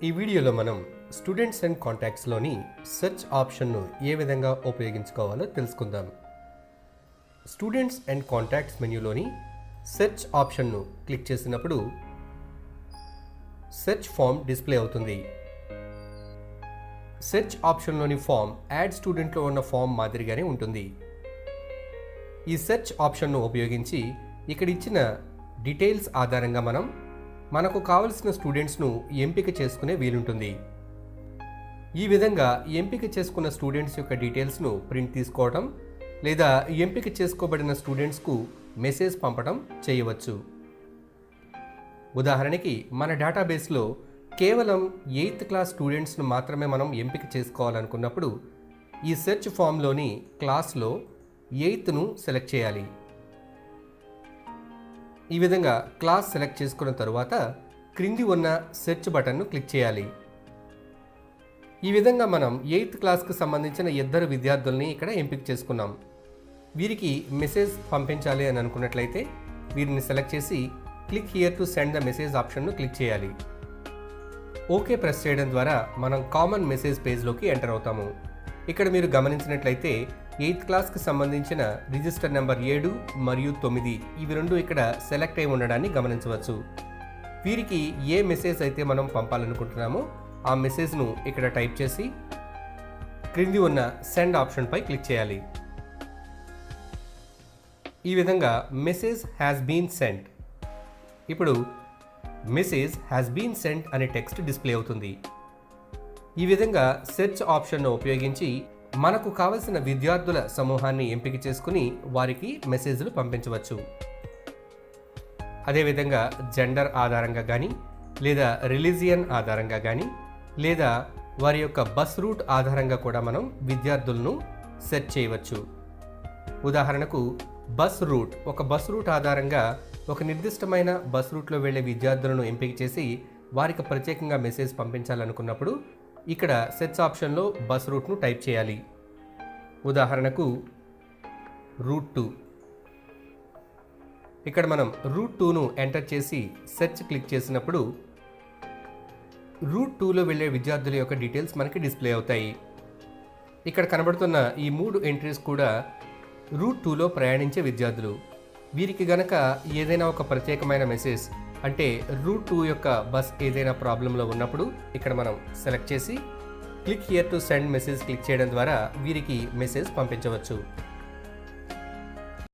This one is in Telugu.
ఈ వీడియోలో మనం స్టూడెంట్స్ అండ్ కాంటాక్ట్స్లోని సెర్చ్ ఆప్షన్ను ఏ విధంగా ఉపయోగించుకోవాలో తెలుసుకుందాం. స్టూడెంట్స్ అండ్ కాంటాక్ట్స్ మెన్యూలోని సెర్చ్ ఆప్షన్ను క్లిక్ చేసినప్పుడు సెర్చ్ ఫామ్ డిస్ప్లే అవుతుంది. సెర్చ్ ఆప్షన్లోని ఫామ్ యాడ్ స్టూడెంట్లో ఉన్న ఫామ్ మాదిరిగానే ఉంటుంది. ఈ సెర్చ్ ఆప్షన్ను ఉపయోగించి ఇక్కడ ఇచ్చిన డీటెయిల్స్ ఆధారంగా మనకు కావలసిన స్టూడెంట్స్ను ఎంపిక చేసుకునే వీలుంటుంది. ఈ విధంగా ఎంపిక చేసుకున్న స్టూడెంట్స్ యొక్క డీటెయిల్స్ను ప్రింట్ తీసుకోవడం లేదా ఎంపిక చేసుకోబడిన స్టూడెంట్స్కు మెసేజ్ పంపడం చేయవచ్చు. ఉదాహరణకి మన డేటాబేస్లో కేవలం 8th క్లాస్ స్టూడెంట్స్ను మాత్రమే మనం ఎంపిక చేసుకోవాలనుకున్నప్పుడు ఈ సెర్చ్ ఫామ్లోని క్లాస్లో 8ను సెలెక్ట్ చేయాలి. ఈ విధంగా క్లాస్ సెలెక్ట్ చేసుకున్న తరువాత క్రింది ఉన్న సెర్చ్ బటన్ను క్లిక్ చేయాలి. ఈ విధంగా మనం 8th క్లాస్కి సంబంధించిన 2 విద్యార్థుల్ని ఇక్కడ ఎంపిక చేసుకున్నాం. వీరికి మెసేజ్ పంపించాలి అని అనుకున్నట్లయితే వీరిని సెలెక్ట్ చేసి click here to send the message ఆప్షన్ను క్లిక్ చేయాలి. ఓకే ప్రెస్ చేయడం ద్వారా మనం కామన్ మెసేజ్ పేజ్లోకి ఎంటర్ అవుతాము. ఇక్కడ మీరు గమనించినట్లయితే 8th క్లాస్కి సంబంధించిన రిజిస్టర్ నెంబర్ 7 మరియు 9 ఇవి రెండు ఇక్కడ సెలెక్ట్ అయి ఉండడాన్ని గమనించవచ్చు. వీరికి ఏ మెసేజ్ అయితే మనం పంపాలనుకుంటున్నామో ఆ మెసేజ్ను ఇక్కడ టైప్ చేసి క్రింది ఉన్న సెండ్ ఆప్షన్పై క్లిక్ చేయాలి. ఈ విధంగా మెసేజ్ హ్యాస్ బీన్ సెంట్. ఇప్పుడు మెసేజ్ హ్యాస్ బీన్ సెంట్ అనే టెక్స్ట్ డిస్ప్లే అవుతుంది. ఈ విధంగా సెర్చ్ ఆప్షన్ను ఉపయోగించి మనకు కావలసిన విద్యార్థుల సమూహాన్ని ఎంపిక చేసుకుని వారికి మెసేజ్లు పంపించవచ్చు. అదేవిధంగా జెండర్ ఆధారంగా కానీ లేదా రిలీజియన్ ఆధారంగా కానీ లేదా వారి యొక్క బస్ రూట్ ఆధారంగా కూడా మనం విద్యార్థులను సెర్చ్ చేయవచ్చు. ఉదాహరణకు ఒక బస్ రూట్ ఆధారంగా ఒక నిర్దిష్టమైన బస్ రూట్లో వెళ్ళే విద్యార్థులను ఎంపిక చేసి వారికి ప్రత్యేకంగా మెసేజ్ పంపించాలనుకున్నప్పుడు ఇక్కడ సెర్చ్ ఆప్షన్లో బస్ రూట్ను టైప్ చేయాలి. ఉదాహరణకు రూట్ 2. ఇక్కడ మనం రూట్ 2ను ఎంటర్ చేసి సెర్చ్ క్లిక్ చేసినప్పుడు రూట్ 2లో వెళ్ళే విద్యార్థుల యొక్క డీటెయిల్స్ మనకి డిస్ప్లే అవుతాయి. ఇక్కడ కనబడుతున్న ఈ 3 ఎంట్రీస్ కూడా రూట్ 2లో ప్రయాణించే విద్యార్థులు. వీరికి గనక ఏదైనా ఒక ప్రత్యేకమైన మెసేజ్ అంటే రూట్ 2 యొక్క బస్ ఏదైనా ప్రాబ్లంలో ఉన్నప్పుడు ఇక్కడ మనం సెలెక్ట్ చేసి click here to send message click చేయడం ద్వారా వీరికి మెసేజ్ పంపించవచ్చు.